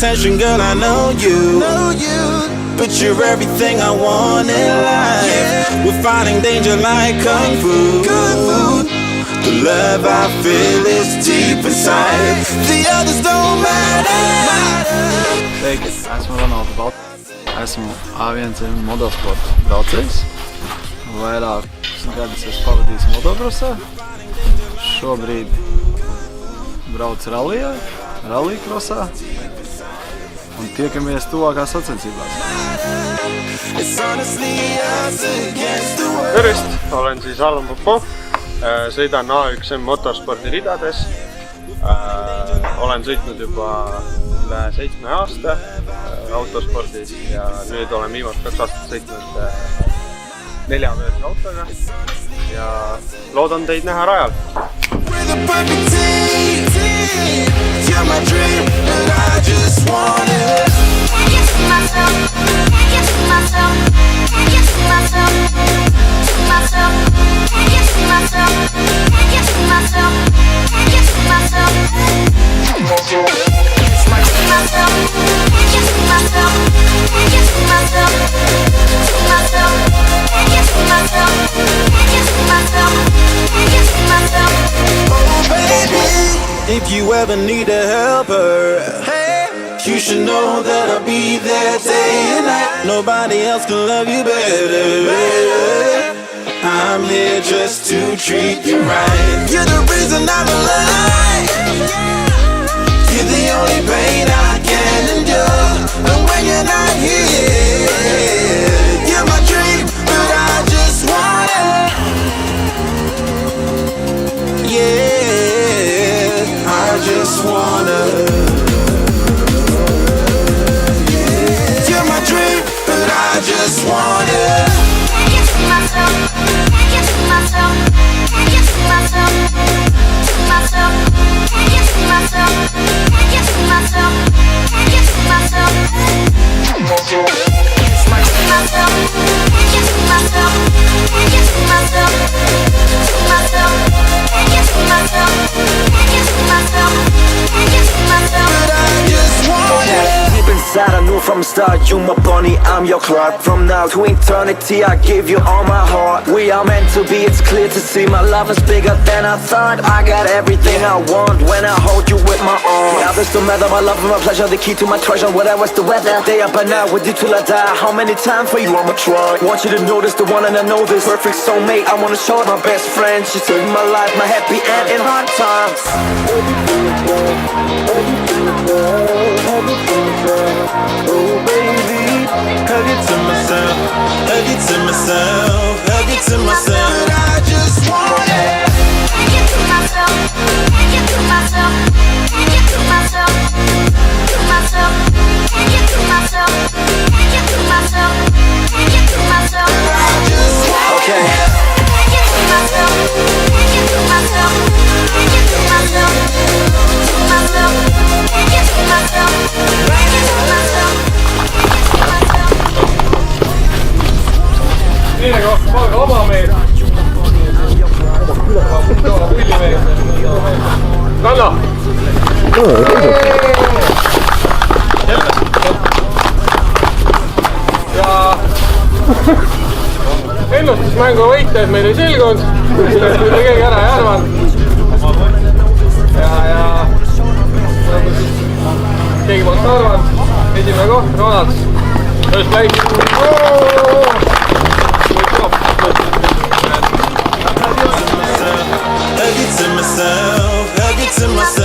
attention, girl, I know you. But you're everything I want in life. We're fighting danger like Kung Fu. The love I feel is deep inside. The others don't matter. Sveiki, esmu Ronalds Balts. Esmu A1 motosporta braucējs. Vairākus gadus esmu pavadījis motokrosā. Šobrīd braucu rallykrosā. Un tiekamies tuvākās sacensībās. Tervist, olen siis Allan Popov. Sõidan A1 motospordi ridades. Olen sõitnud juba üle 7 aasta autospordis ja nüüd olen viimast 2 aastat sõitnud 4-pöörse autoga ja loodan teid näha rajal. If you ever need a helper, you should know that I'll be there day and night. Nobody else can love you better. I'm here just to treat you right. You're the reason I'm alive. You're the only pain I can endure. And when you're not here, you're my dream, but I just want it. Yeah, I just wanna. You're my dream, but I just want it. I knew from the start, you my bunny, I'm your Clark. From now to eternity, I give you all my heart. We are meant to be, it's clear to see. My love is bigger than I thought. I got everything I want when I hold you with my arms. Now this don't matter, my love and my pleasure, the key to my treasure. Whatever's the weather, day up and night with you till I die. How many times for you I'ma try? Want you to know this, the one and I know this. Perfect soulmate, I wanna show it my best friend. She saved my life, my happy end in hard times. Oh baby, hug it to myself, hug it to myself, hug it to myself. I just want it. Hug it to myself, hug it to myself, hug it to myself, to myself, hug it to myself, hug it to myself, hug it to myself. I just want it. Hug it to myself, hug it to myself, hug it to myself, to myself, hug it to myself, hug it to myself. Nii nagu palga oma mees. Pulli mees. Kanna! Ja ennustusmängu võitjad meil ei selgunud, sest mitte keegi ära ei arvanud. Ja keegi polnud arvanud. Esimene koht, Ronalds. Just läik. Hug it to myself, hug it to myself.